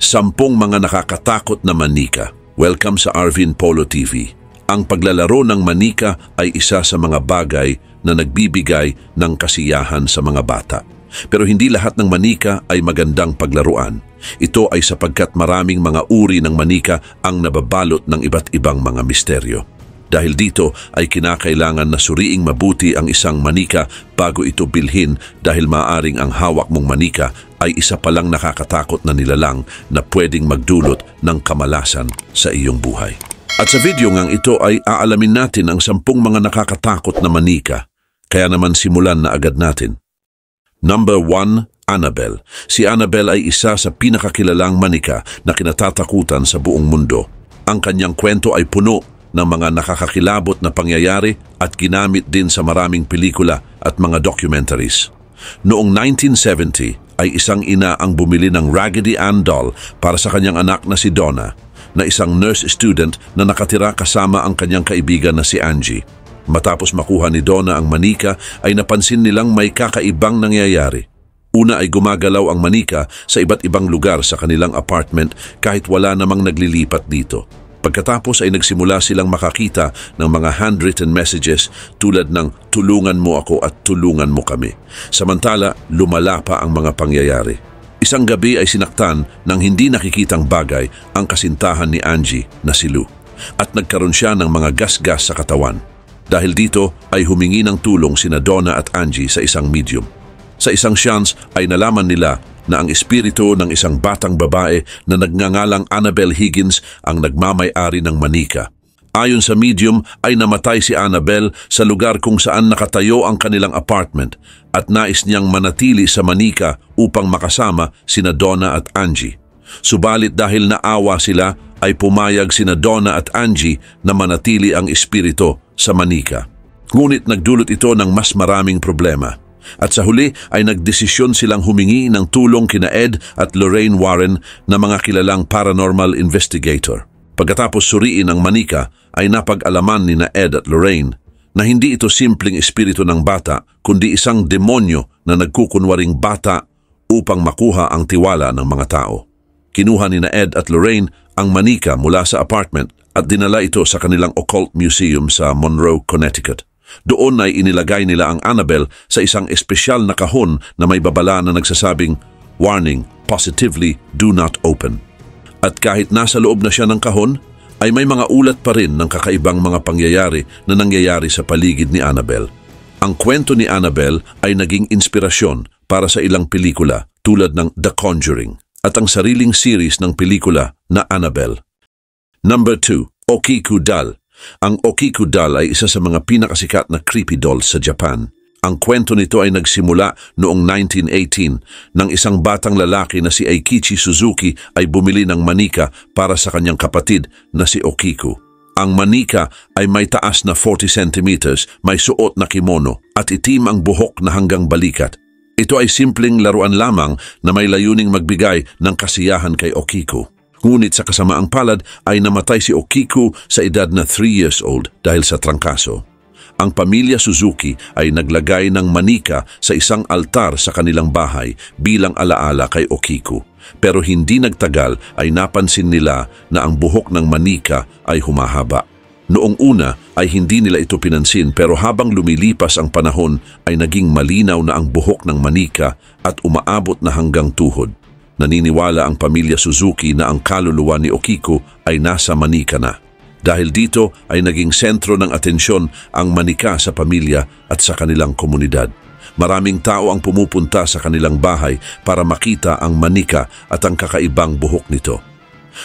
10 mga nakakatakot na manika. Welcome sa Arvin Polo TV. Ang paglalaro ng manika ay isa sa mga bagay na nagbibigay ng kasiyahan sa mga bata. Pero hindi lahat ng manika ay magandang paglaruan. Ito ay sapagkat maraming mga uri ng manika ang nababalot ng iba't ibang mga misteryo. Dahil dito ay kinakailangan na suriing mabuti ang isang manika bago ito bilhin dahil maaring ang hawak mong manika ay isa palang nakakatakot na nilalang na pwedeng magdulot ng kamalasan sa iyong buhay. At sa video ngang ito ay aalamin natin ang 10 mga nakakatakot na manika. Kaya naman simulan na agad natin. Number 1, Annabelle. Si Annabelle ay isa sa pinakakilalang manika na kinatatakutan sa buong mundo. Ang kanyang kwento ay puno ng mga nakakakilabot na pangyayari at ginamit din sa maraming pelikula at mga documentaries. Noong 1970 ay isang ina ang bumili ng Raggedy Ann doll para sa kanyang anak na si Donna, na isang nurse student na nakatira kasama ang kanyang kaibigan na si Angie. Matapos makuha ni Donna ang manika ay napansin nilang may kakaibang nangyayari. Una ay gumagalaw ang manika sa iba't ibang lugar sa kanilang apartment kahit wala namang naglilipat dito. Pagkatapos ay nagsimula silang makakita ng mga handwritten messages tulad ng "tulungan mo ako at tulungan mo kami." Samantala, lumala pa ang mga pangyayari. Isang gabi ay sinaktan ng hindi nakikitang bagay ang kasintahan ni Angie na si Lou at nagkaroon siya ng mga gasgas sa katawan. Dahil dito ay humingi ng tulong sina Donna at Angie sa isang medium. Sa isang chance ay nalaman nila na ang espiritu ng isang batang babae na nagngangalang Annabelle Higgins ang nagmamay-ari ng manika. Ayon sa medium ay namatay si Annabelle sa lugar kung saan nakatayo ang kanilang apartment at nais niyang manatili sa manika upang makasama sina Donna at Angie. Subalit dahil naawa sila ay pumayag sina Donna at Angie na manatili ang espiritu sa manika. Ngunit nagdulot ito ng mas maraming problema. At sa huli ay nagdesisyon silang humingi ng tulong kina Ed at Lorraine Warren na mga kilalang paranormal investigator. Pagkatapos suriin ang manika ay napag-alaman ni na Ed at Lorraine na hindi ito simpleng espiritu ng bata kundi isang demonyo na nagkukunwaring bata upang makuha ang tiwala ng mga tao. Kinuha ni na Ed at Lorraine ang manika mula sa apartment at dinala ito sa kanilang occult museum sa Monroe, Connecticut. Doon ay inilagay nila ang Annabelle sa isang espesyal na kahon na may babala na nagsasabing, "Warning, positively do not open." At kahit nasa loob na siya ng kahon, ay may mga ulat pa rin ng kakaibang mga pangyayari na nangyayari sa paligid ni Annabelle. Ang kwento ni Annabelle ay naging inspirasyon para sa ilang pelikula tulad ng The Conjuring at ang sariling series ng pelikula na Annabelle. Number 2, Okiku Doll. Ang Okiku doll ay isa sa mga pinakasikat na creepy dolls sa Japan. Ang kwento nito ay nagsimula noong 1918 nang isang batang lalaki na si Eikichi Suzuki ay bumili ng manika para sa kanyang kapatid na si Okiku. Ang manika ay may taas na 40 centimeters, may suot na kimono at itim ang buhok na hanggang balikat. Ito ay simpleng laruan lamang na may layuning magbigay ng kasiyahan kay Okiku. Ngunit sa kasamaang palad ay namatay si Okiku sa edad na 3 years old dahil sa trangkaso. Ang pamilya Suzuki ay naglagay ng manika sa isang altar sa kanilang bahay bilang alaala kay Okiku. Pero hindi nagtagal ay napansin nila na ang buhok ng manika ay humahaba. Noong una ay hindi nila ito pinansin pero habang lumilipas ang panahon ay naging malinaw na ang buhok ng manika at umaabot na hanggang tuhod. Naniniwala ang pamilya Suzuki na ang kaluluwa ni Okiku ay nasa manika na. Dahil dito ay naging sentro ng atensyon ang manika sa pamilya at sa kanilang komunidad. Maraming tao ang pumupunta sa kanilang bahay para makita ang manika at ang kakaibang buhok nito.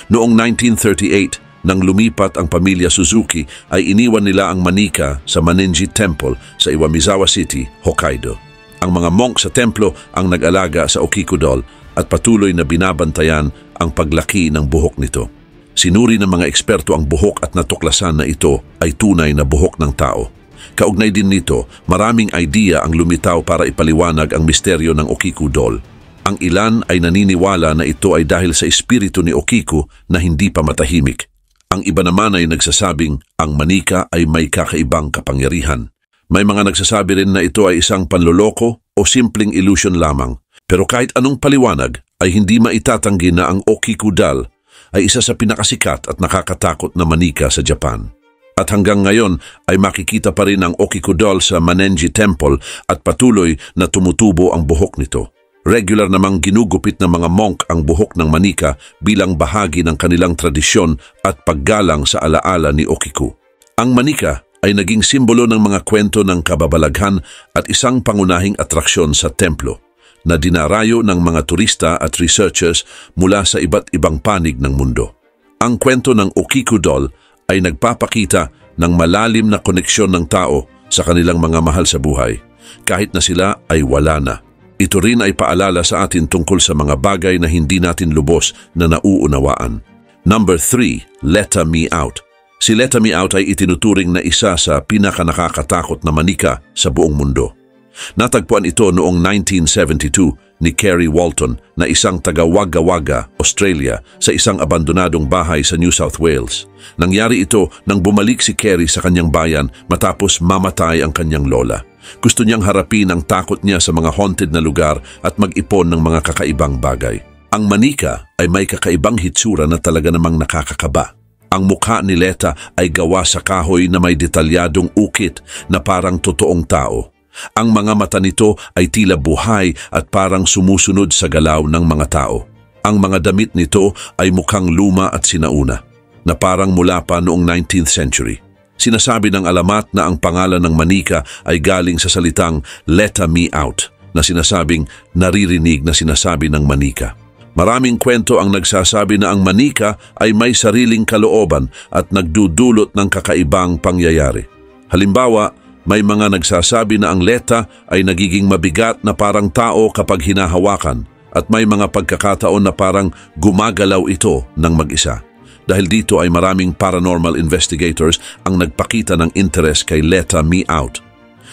Noong 1938, nang lumipat ang pamilya Suzuki, ay iniwan nila ang manika sa Maninji Temple sa Iwamizawa City, Hokkaido. Ang mga monk sa templo ang nag-alaga sa Okiku doll at patuloy na binabantayan ang paglaki ng buhok nito. Sinuri ng mga eksperto ang buhok at natuklasan na ito ay tunay na buhok ng tao. Kaugnay din nito, maraming idea ang lumitaw para ipaliwanag ang misteryo ng Okiku doll. Ang ilan ay naniniwala na ito ay dahil sa espiritu ni Okiku na hindi pa matahimik. Ang iba naman ay nagsasabing ang manika ay may kakaibang kapangyarihan. May mga nagsasabi rin na ito ay isang panloloko o simpleng illusion lamang. Pero kahit anong paliwanag, ay hindi maitatanggi na ang Okikudal ay isa sa pinakasikat at nakakatakot na manika sa Japan. At hanggang ngayon ay makikita pa rin ang Okikudal sa Manenji Temple at patuloy na tumutubo ang buhok nito. Regular namang ginugupit ng mga monk ang buhok ng manika bilang bahagi ng kanilang tradisyon at paggalang sa alaala ni Okiku. Ang manika ay naging simbolo ng mga kwento ng kababalaghan at isang pangunahing atraksyon sa templo na dinarayo ng mga turista at researchers mula sa iba't ibang panig ng mundo. Ang kwento ng Okikudal ay nagpapakita ng malalim na koneksyon ng tao sa kanilang mga mahal sa buhay, kahit na sila ay wala na. Ito rin ay paalala sa atin tungkol sa mga bagay na hindi natin lubos na nauunawaan. Number 3, Leta Me Out. Si Leta Me Out ay itinuturing na isa sa pinakanakakatakot na manika sa buong mundo. Natagpuan ito noong 1972 ni Kerry Walton na isang taga Wagga Wagga, Australia, sa isang abandonadong bahay sa New South Wales. Nangyari ito nang bumalik si Kerry sa kanyang bayan matapos mamatay ang kanyang lola. Gusto niyang harapin ang takot niya sa mga haunted na lugar at mag-ipon ng mga kakaibang bagay. Ang manika ay may kakaibang hitsura na talaga namang nakakakaba. Ang mukha ni Leta ay gawa sa kahoy na may detalyadong ukit na parang totoong tao. Ang mga mata nito ay tila buhay at parang sumusunod sa galaw ng mga tao. Ang mga damit nito ay mukhang luma at sinauna, na parang mula pa noong 19th century. Sinasabi ng alamat na ang pangalan ng manika ay galing sa salitang Leta Me Out, na sinasabing naririnig na sinasabi ng manika. Maraming kwento ang nagsasabi na ang manika ay may sariling kalooban at nagdudulot ng kakaibang pangyayari. Halimbawa, may mga nagsasabi na ang Leta ay nagiging mabigat na parang tao kapag hinahawakan at may mga pagkakataon na parang gumagalaw ito ng mag-isa. Dahil dito ay maraming paranormal investigators ang nagpakita ng interest kay Leta Me Out.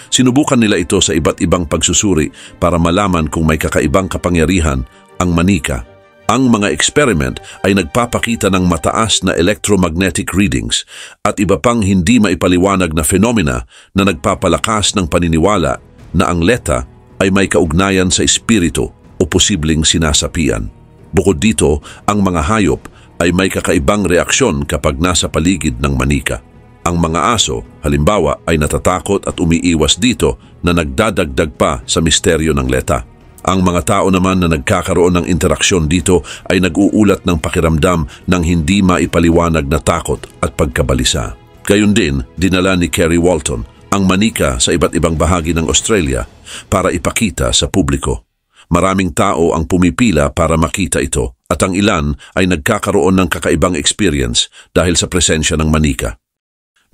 Sinubukan nila ito sa iba't ibang pagsusuri para malaman kung may kakaibang kapangyarihan ang manika. Ang mga experiment ay nagpapakita ng mataas na electromagnetic readings at iba pang hindi maipaliwanag na fenomena na nagpapalakas ng paniniwala na ang Leta ay may kaugnayan sa espiritu o posibleng sinasapian. Bukod dito, ang mga hayop ay may kakaibang reaksyon kapag nasa paligid ng manika. Ang mga aso, halimbawa, ay natatakot at umiiwas dito na nagdadagdag pa sa misteryo ng Leta. Ang mga tao naman na nagkakaroon ng interaksyon dito ay nag-uulat ng pakiramdam ng hindi maipaliwanag na takot at pagkabalisa. Gayun din, dinala ni Kerry Walton ang manika sa iba't ibang bahagi ng Australia para ipakita sa publiko. Maraming tao ang pumipila para makita ito at ang ilan ay nagkakaroon ng kakaibang experience dahil sa presensya ng manika.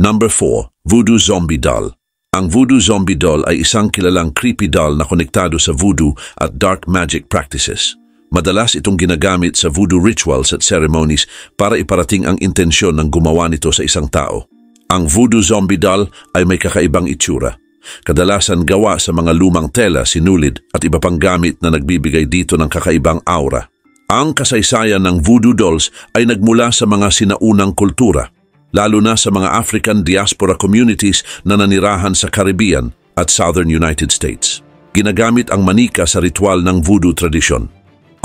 Number 4, Voodoo Zombie Doll. Ang Voodoo Zombie Doll ay isang kilalang creepy doll na konektado sa voodoo at dark magic practices. Madalas itong ginagamit sa voodoo rituals at ceremonies para iparating ang intensyon ng gumawa nito sa isang tao. Ang Voodoo Zombie Doll ay may kakaibang itsura. Kadalasan gawa sa mga lumang tela, sinulid at iba pang gamit na nagbibigay dito ng kakaibang aura. Ang kasaysayan ng voodoo dolls ay nagmula sa mga sinaunang kultura, lalo na sa mga African diaspora communities na nanirahan sa Caribbean at Southern United States. Ginagamit ang manika sa ritual ng voodoo tradisyon.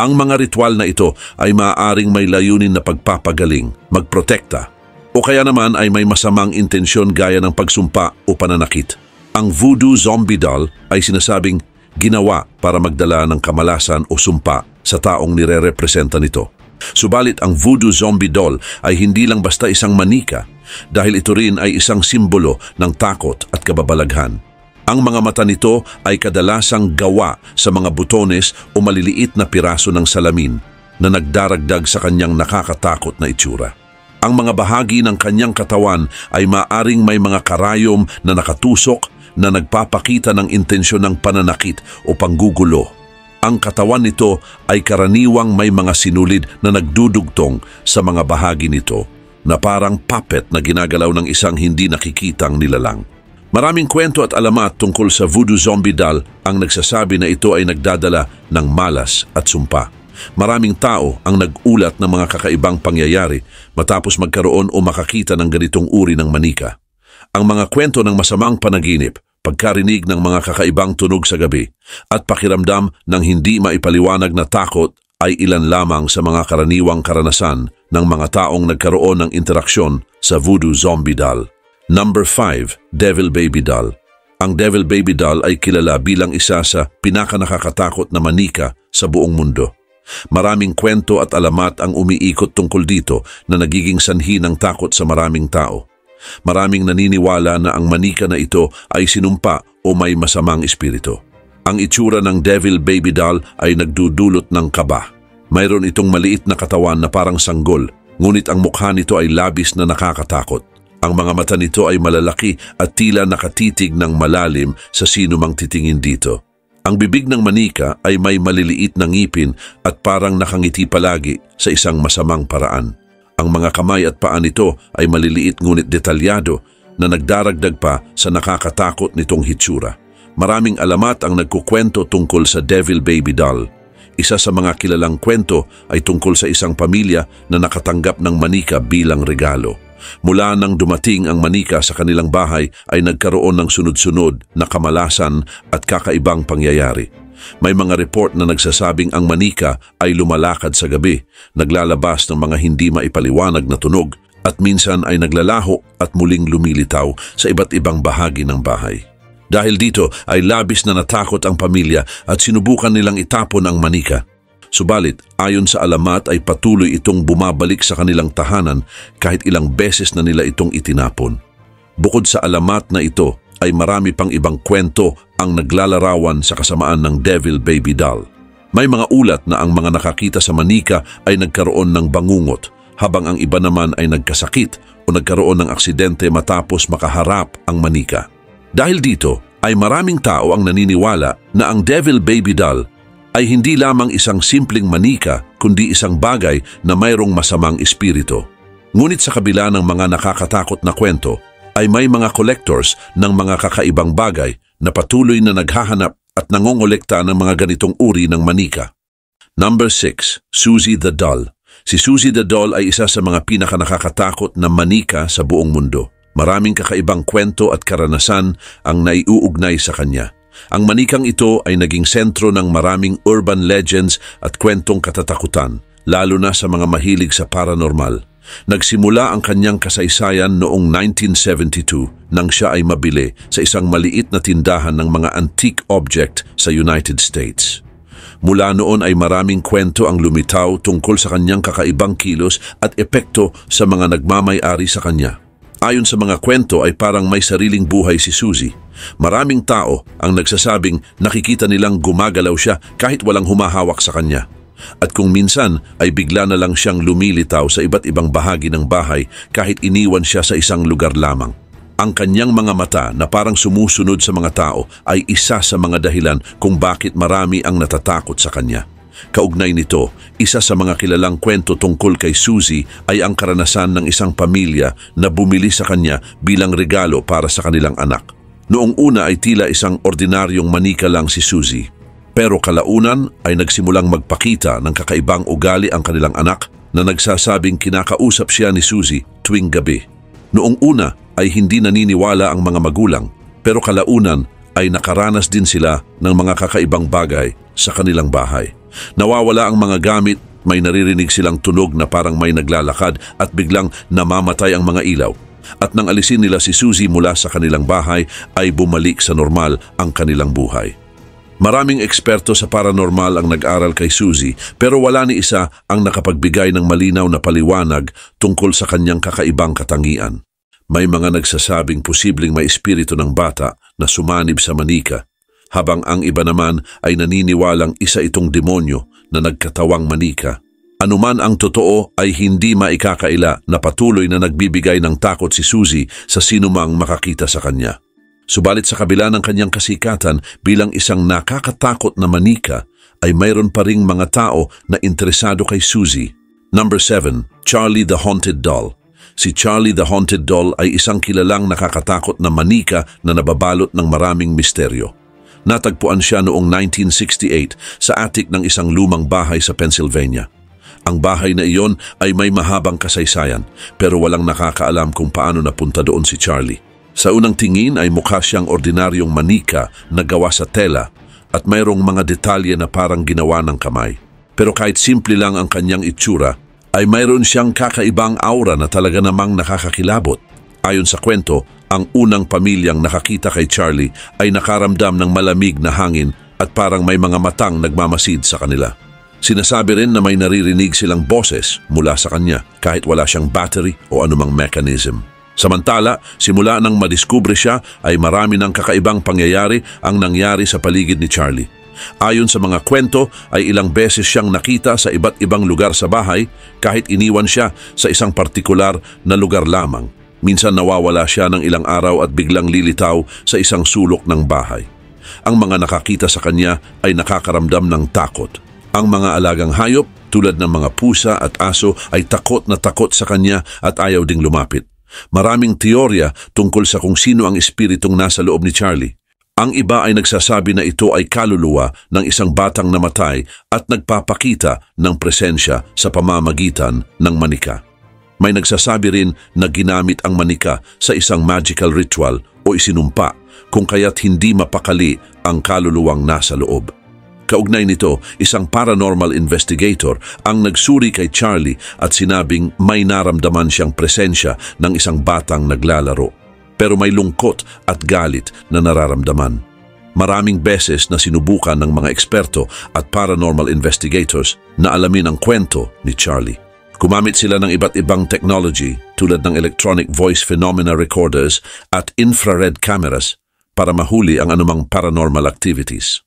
Ang mga ritual na ito ay maaaring may layunin na pagpapagaling, magprotekta, o kaya naman ay may masamang intensyon gaya ng pagsumpa o pananakit. Ang Voodoo Zombie Doll ay sinasabing ginawa para magdala ng kamalasan o sumpa sa taong nire-representa nito. Subalit ang Voodoo Zombie Doll ay hindi lang basta isang manika dahil ito rin ay isang simbolo ng takot at kababalaghan. Ang mga mata nito ay kadalasang gawa sa mga butones o maliliit na piraso ng salamin na nagdaragdag sa kanyang nakakatakot na itsura. Ang mga bahagi ng kanyang katawan ay maaring may mga karayom na nakatusok na nagpapakita ng intensyon ng pananakit o panggugulo. Ang katawan nito ay karaniwang may mga sinulid na nagdudugtong sa mga bahagi nito na parang puppet na ginagalaw ng isang hindi nakikitang nilalang. Maraming kwento at alamat tungkol sa Voodoo Zombie Doll ang nagsasabi na ito ay nagdadala ng malas at sumpa. Maraming tao ang nag-ulat ng mga kakaibang pangyayari matapos magkaroon o makakita ng ganitong uri ng manika. Ang mga kwento ng masamang panaginip, pagkarinig ng mga kakaibang tunog sa gabi, at pakiramdam ng hindi maipaliwanag na takot ay ilan lamang sa mga karaniwang karanasan ng mga taong nagkaroon ng interaksyon sa voodoo zombie doll. Number 5, Devil Baby Doll. Ang Devil Baby Doll ay kilala bilang isa sa pinakanakakatakot na manika sa buong mundo. Maraming kwento at alamat ang umiikot tungkol dito na nagiging sanhi ng takot sa maraming tao. Maraming naniniwala na ang manika na ito ay sinumpa o may masamang espiritu. Ang itsura ng Devil Baby Doll ay nagdudulot ng kaba. Mayroon itong maliit na katawan na parang sanggol, ngunit ang mukha nito ay labis na nakakatakot. Ang mga mata nito ay malalaki at tila nakatitig ng malalim sa sino mang titingin dito. Ang bibig ng manika ay may maliliit na ngipin at parang nakangiti palagi sa isang masamang paraan. Ang mga kamay at paa nito ay maliliit ngunit detalyado na nagdaragdag pa sa nakakatakot nitong hitsura. Maraming alamat ang nagkukwento tungkol sa Devil Baby Doll. Isa sa mga kilalang kwento ay tungkol sa isang pamilya na nakatanggap ng manika bilang regalo. Mula nang dumating ang manika sa kanilang bahay ay nagkaroon ng sunod-sunod na kamalasan at kakaibang pangyayari. May mga report na nagsasabing ang manika ay lumalakad sa gabi, naglalabas ng mga hindi maipaliwanag na tunog at minsan ay naglalaho at muling lumilitaw sa iba't ibang bahagi ng bahay. Dahil dito ay labis na natakot ang pamilya at sinubukan nilang itapon ang manika. Subalit, ayon sa alamat ay patuloy itong bumabalik sa kanilang tahanan kahit ilang beses na nila itong itinapon. Bukod sa alamat na ito, ay marami pang ibang kwento ang naglalarawan sa kasamaan ng Devil Baby Doll. May mga ulat na ang mga nakakita sa manika ay nagkaroon ng bangungot, habang ang iba naman ay nagkasakit o nagkaroon ng aksidente matapos makaharap ang manika. Dahil dito, ay maraming tao ang naniniwala na ang Devil Baby Doll ay hindi lamang isang simpleng manika kundi isang bagay na mayroong masamang espiritu. Ngunit sa kabila ng mga nakakatakot na kwento, ay may mga collectors ng mga kakaibang bagay na patuloy na naghahanap at nangongolekta ng mga ganitong uri ng manika. Number 6, Susie the Doll. Si Susie the Doll ay isa sa mga pinakanakakatakot na manika sa buong mundo. Maraming kakaibang kwento at karanasan ang naiuugnay sa kanya. Ang manikang ito ay naging sentro ng maraming urban legends at kwentong katatakutan, lalo na sa mga mahilig sa paranormal. Nagsimula ang kanyang kasaysayan noong 1972 nang siya ay mabili sa isang maliit na tindahan ng mga antique object sa United States. Mula noon ay maraming kwento ang lumitaw tungkol sa kanyang kakaibang kilos at epekto sa mga nagmamay-ari sa kanya. Ayon sa mga kwento ay parang may sariling buhay si Susie. Maraming tao ang nagsasabing nakikita nilang gumagalaw siya kahit walang humahawak sa kanya. At kung minsan ay bigla na lang siyang lumilitaw sa iba't ibang bahagi ng bahay kahit iniwan siya sa isang lugar lamang. Ang kanyang mga mata na parang sumusunod sa mga tao ay isa sa mga dahilan kung bakit marami ang natatakot sa kanya. Kaugnay nito, isa sa mga kilalang kwento tungkol kay Susie ay ang karanasan ng isang pamilya na bumili sa kanya bilang regalo para sa kanilang anak. Noong una ay tila isang ordinaryong manika lang si Susie. Pero kalaunan ay nagsimulang magpakita ng kakaibang ugali ang kanilang anak na nagsasabing kinakausap siya ni Susie tuwing gabi. Noong una ay hindi naniniwala ang mga magulang, pero kalaunan ay nakaranas din sila ng mga kakaibang bagay sa kanilang bahay. Nawawala ang mga gamit, may naririnig silang tunog na parang may naglalakad at biglang namamatay ang mga ilaw. At nang alisin nila si Susie mula sa kanilang bahay ay bumalik sa normal ang kanilang buhay. Maraming eksperto sa paranormal ang nag-aral kay Susie pero wala ni isa ang nakapagbigay ng malinaw na paliwanag tungkol sa kanyang kakaibang katangian. May mga nagsasabing posibleng may espiritu ng bata na sumanib sa manika, habang ang iba naman ay naniniwalang isa itong demonyo na nagkatawang manika. Anuman ang totoo ay hindi maikakaila na patuloy na nagbibigay ng takot si Susie sa sinumang makakita sa kanya. Subalit sa kabila ng kanyang kasikatan bilang isang nakakatakot na manika, ay mayroon pa ring mga tao na interesado kay Susie. Number 7, Charlie the Haunted Doll. Si Charlie the Haunted Doll ay isang kilalang nakakatakot na manika na nababalot ng maraming misteryo. Natagpuan siya noong 1968 sa attic ng isang lumang bahay sa Pennsylvania. Ang bahay na iyon ay may mahabang kasaysayan pero walang nakakaalam kung paano napunta doon si Charlie. Sa unang tingin ay mukha siyang ordinaryong manika na gawa sa tela at mayroong mga detalye na parang ginawa ng kamay. Pero kahit simple lang ang kanyang itsura, ay mayroon siyang kakaibang aura na talaga namang nakakakilabot. Ayon sa kwento, ang unang pamilyang nakakita kay Charlie ay nakaramdam ng malamig na hangin at parang may mga matang nagmamasid sa kanila. Sinasabi rin na may naririnig silang boses mula sa kanya kahit wala siyang battery o anumang mechanism. Samantala, simula nang madiskubre siya ay marami ng kakaibang pangyayari ang nangyari sa paligid ni Charlie. Ayon sa mga kwento ay ilang beses siyang nakita sa iba't ibang lugar sa bahay kahit iniwan siya sa isang partikular na lugar lamang. Minsan nawawala siya ng ilang araw at biglang lilitaw sa isang sulok ng bahay. Ang mga nakakita sa kanya ay nakakaramdam ng takot. Ang mga alagang hayop tulad ng mga pusa at aso ay takot na takot sa kanya at ayaw ding lumapit. Maraming teorya tungkol sa kung sino ang espiritong nasa loob ni Charlie. Ang iba ay nagsasabi na ito ay kaluluwa ng isang batang namatay at nagpapakita ng presensya sa pamamagitan ng manika. May nagsasabi rin na ginamit ang manika sa isang magical ritual o isinumpa kung kaya't hindi mapakali ang kaluluwang nasa loob. Kaugnay nito, isang paranormal investigator ang nagsuri kay Charlie at sinabing may naramdaman siyang presensya ng isang batang naglalaro. Pero may lungkot at galit na nararamdaman. Maraming beses na sinubukan ng mga eksperto at paranormal investigators na alamin ang kwento ni Charlie. Gumamit sila ng iba't ibang technology tulad ng electronic voice phenomena recorders at infrared cameras para mahuli ang anumang paranormal activities.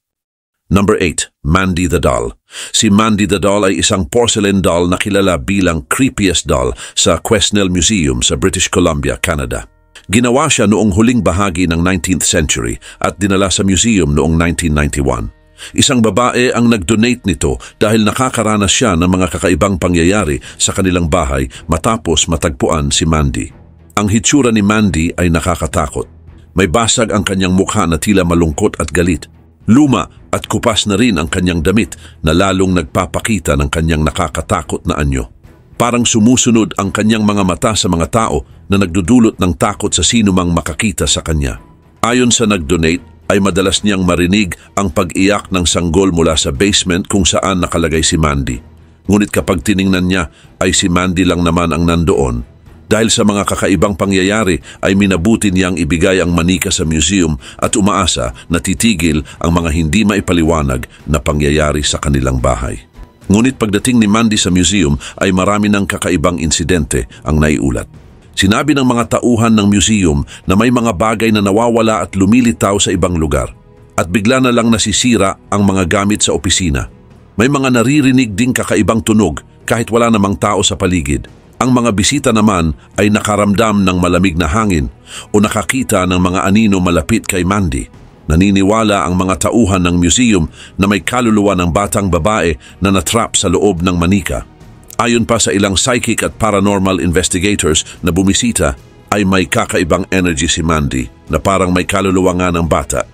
Number 8. Mandy the Doll. Si Mandy the Doll ay isang porcelain doll na kilala bilang creepiest doll sa Quesnel Museum sa British Columbia, Canada. Ginawa siya noong huling bahagi ng 19th century at dinala sa museum noong 1991. Isang babae ang nag-donate nito dahil nakakaranas siya ng mga kakaibang pangyayari sa kanilang bahay matapos matagpuan si Mandy. Ang hitsura ni Mandy ay nakakatakot. May basag ang kanyang mukha na tila malungkot at galit. Luma at kupas na rin ang kanyang damit na lalong nagpapakita ng kanyang nakakatakot na anyo. Parang sumusunod ang kanyang mga mata sa mga tao na nagdudulot ng takot sa sino mang makakita sa kanya. Ayon sa nag-donate, ay madalas niyang marinig ang pag-iyak ng sanggol mula sa basement kung saan nakalagay si Mandy. Ngunit kapag tiningnan niya, ay si Mandy lang naman ang nandoon. Dahil sa mga kakaibang pangyayari, ay minabuti niyang ibigay ang manika sa museum at umaasa na titigil ang mga hindi maipaliwanag na pangyayari sa kanilang bahay. Ngunit pagdating ni Mandy sa museum ay marami ng kakaibang insidente ang naiulat. Sinabi ng mga tauhan ng museum na may mga bagay na nawawala at lumilitaw sa ibang lugar at bigla na lang nasisira ang mga gamit sa opisina. May mga naririnig ding kakaibang tunog kahit wala namang tao sa paligid. Ang mga bisita naman ay nakaramdam ng malamig na hangin o nakakita ng mga anino malapit kay Mandy. Naniniwala ang mga tauhan ng museum na may kaluluwa ng batang babae na natrap sa loob ng manika. Ayon pa sa ilang psychic at paranormal investigators na bumisita, ay may kakaibang energy si Mandy na parang may kaluluwa nga ng bata.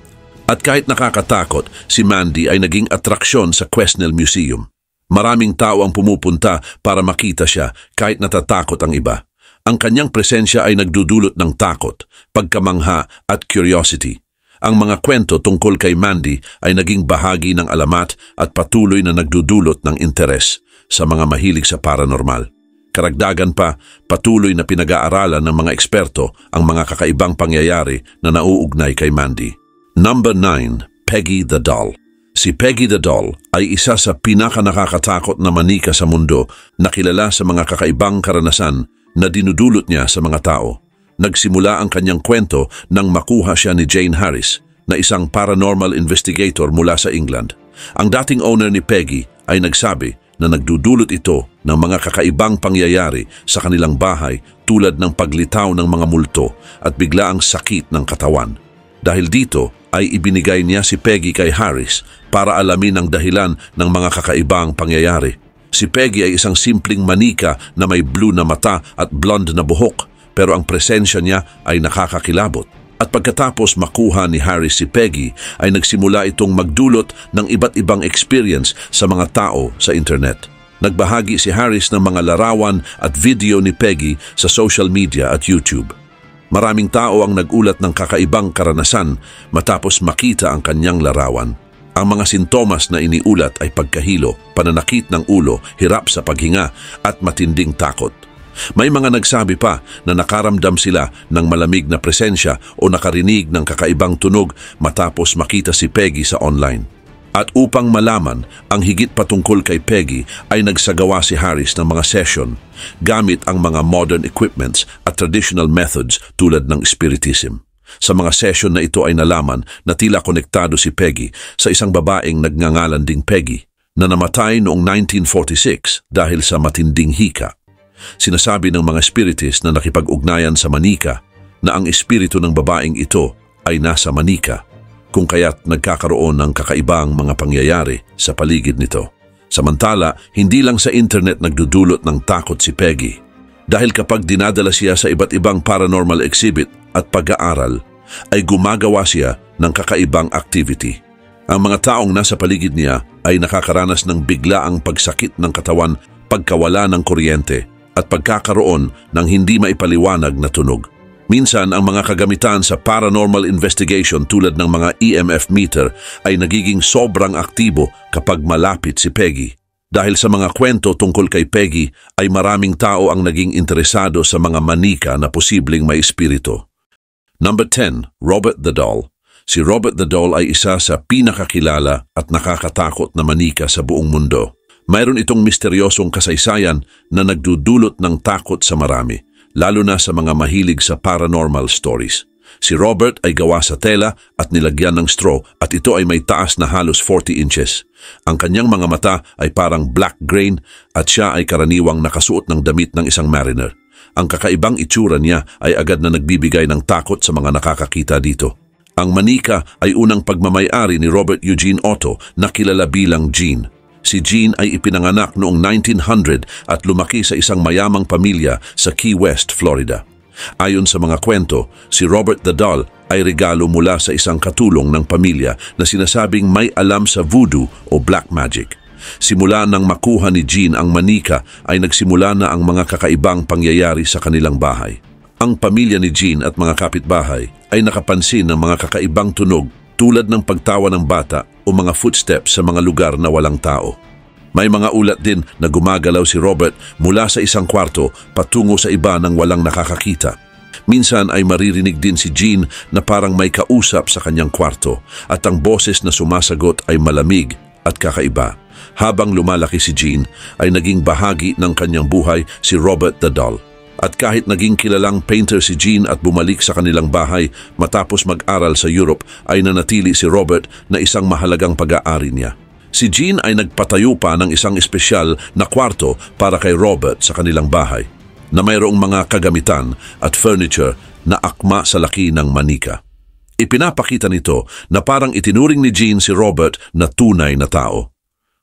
At kahit nakakatakot, si Mandy ay naging atraksyon sa Quesnel Museum. Maraming tao ang pumupunta para makita siya kahit natatakot ang iba. Ang kanyang presensya ay nagdudulot ng takot, pagkamangha at curiosity. Ang mga kwento tungkol kay Mandy ay naging bahagi ng alamat at patuloy na nagdudulot ng interes sa mga mahilig sa paranormal. Karagdagan pa, patuloy na pinag-aaralan ng mga eksperto ang mga kakaibang pangyayari na nauugnay kay Mandy. Number 9. Peggy the Doll. Si Peggy the Doll ay isa sa pinakanakakatakot na manika sa mundo na kilala sa mga kakaibang karanasan na dinudulot niya sa mga tao. Nagsimula ang kanyang kwento nang makuha siya ni Jane Harris, na isang paranormal investigator mula sa England. Ang dating owner ni Peggy ay nagsabi na nagdudulot ito ng mga kakaibang pangyayari sa kanilang bahay tulad ng paglitaw ng mga multo at biglaang sakit ng katawan. Dahil dito ay ibinigay niya si Peggy kay Harris para alamin ang dahilan ng mga kakaibang pangyayari. Si Peggy ay isang simpleng manika na may blue na mata at blonde na buhok, pero ang presensya niya ay nakakakilabot. At pagkatapos makuha ni Harris si Peggy, ay nagsimula itong magdulot ng iba't ibang experience sa mga tao sa internet. Nagbahagi si Harris ng mga larawan at video ni Peggy sa social media at YouTube. Maraming tao ang nagulat ng kakaibang karanasan matapos makita ang kanyang larawan. Ang mga sintomas na iniulat ay pagkahilo, pananakit ng ulo, hirap sa paghinga at matinding takot. May mga nagsabi pa na nakaramdam sila ng malamig na presensya o nakarinig ng kakaibang tunog matapos makita si Peggy sa online. At upang malaman ang higit patungkol kay Peggy ay nagsagawa si Harris ng mga session gamit ang mga modern equipments at traditional methods tulad ng spiritism. Sa mga session na ito ay nalaman na tila konektado si Peggy sa isang babaeng nagngangalan ding Peggy na namatay noong 1946 dahil sa matinding hika. Sinasabi ng mga spiritist na nakipag-ugnayan sa Manika na ang espiritu ng babaeng ito ay nasa Manika, kung kaya't nagkakaroon ng kakaibang mga pangyayari sa paligid nito. Samantala, hindi lang sa internet nagdudulot ng takot si Peggy. Dahil kapag dinadala siya sa iba't ibang paranormal exhibit at pag-aaral, ay gumagawa siya ng kakaibang activity. Ang mga taong nasa paligid niya ay nakakaranas ng biglaang pagsakit ng katawan, pagkawala ng kuryente, at pagkakaroon ng hindi maipaliwanag na tunog. Minsan, ang mga kagamitan sa paranormal investigation tulad ng mga EMF meter ay nagiging sobrang aktibo kapag malapit si Peggy. Dahil sa mga kwento tungkol kay Peggy ay maraming tao ang naging interesado sa mga manika na posibleng may espiritu. Number 10. Robert the Doll. Si Robert the Doll ay isa sa pinakakilala at nakakatakot na manika sa buong mundo. Mayroon itong misteryosong kasaysayan na nagdudulot ng takot sa marami, lalo na sa mga mahilig sa paranormal stories. Si Robert ay gawa sa tela at nilagyan ng straw at ito ay may taas na halos 40 inches. Ang kanyang mga mata ay parang black grain at siya ay karaniwang nakasuot ng damit ng isang mariner. Ang kakaibang itsura niya ay agad na nagbibigay ng takot sa mga nakakakita dito. Ang manika ay unang pagmamay-ari ni Robert Eugene Otto na kilala bilang Gene. Si Gene ay ipinanganak noong 1900 at lumaki sa isang mayamang pamilya sa Key West, Florida. Ayon sa mga kwento, si Robert the Doll ay regalo mula sa isang katulong ng pamilya na sinasabing may alam sa voodoo o black magic. Simula nang makuha ni Gene ang manika ay nagsimula na ang mga kakaibang pangyayari sa kanilang bahay. Ang pamilya ni Gene at mga kapitbahay ay nakapansin ng mga kakaibang tunog tulad ng pagtawa ng bata o mga footsteps sa mga lugar na walang tao. May mga ulat din na gumagalaw si Robert mula sa isang kwarto patungo sa iba nang walang nakakakita. Minsan ay maririnig din si Gene na parang may kausap sa kanyang kwarto at ang boses na sumasagot ay malamig at kakaiba. Habang lumalaki si Gene ay naging bahagi ng kanyang buhay si Robert the Doll. At kahit naging kilalang painter si Gene at bumalik sa kanilang bahay matapos mag-aral sa Europe, ay nanatili si Robert na isang mahalagang pag-aari niya. Si Gene ay nagpatayo pa ng isang espesyal na kwarto para kay Robert sa kanilang bahay, na mayroong mga kagamitan at furniture na akma sa laki ng manika. Ipinapakita nito na parang itinuring ni Gene si Robert na tunay na tao.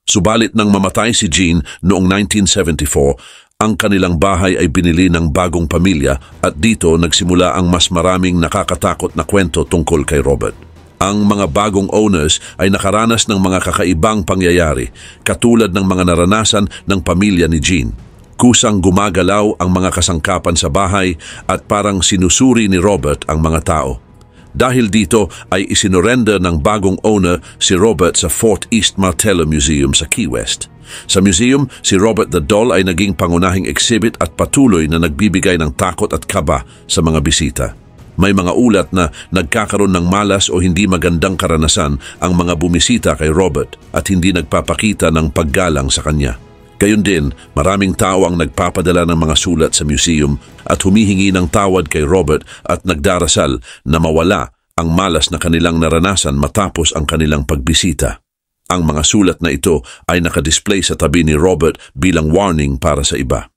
Subalit nang mamatay si Gene noong 1974, ang kanilang bahay ay binili ng bagong pamilya at dito nagsimula ang mas maraming nakakatakot na kwento tungkol kay Robert. Ang mga bagong owners ay nakaranas ng mga kakaibang pangyayari katulad ng mga naranasan ng pamilya ni Gene. Kusang gumagalaw ang mga kasangkapan sa bahay at parang sinusuri ni Robert ang mga tao. Dahil dito ay isinorender ng bagong owner si Robert sa Fort East Martello Museum sa Key West. Sa museum, si Robert the Doll ay naging pangunahing exhibit at patuloy na nagbibigay ng takot at kaba sa mga bisita. May mga ulat na nagkakaroon ng malas o hindi magandang karanasan ang mga bumisita kay Robert at hindi nagpapakita ng paggalang sa kanya. Gayon din, maraming tao ang nagpapadala ng mga sulat sa museum at humihingi ng tawad kay Robert at nagdarasal na mawala ang malas na kanilang naranasan matapos ang kanilang pagbisita. Ang mga sulat na ito ay nakadisplay sa tabi ni Robert bilang warning para sa iba.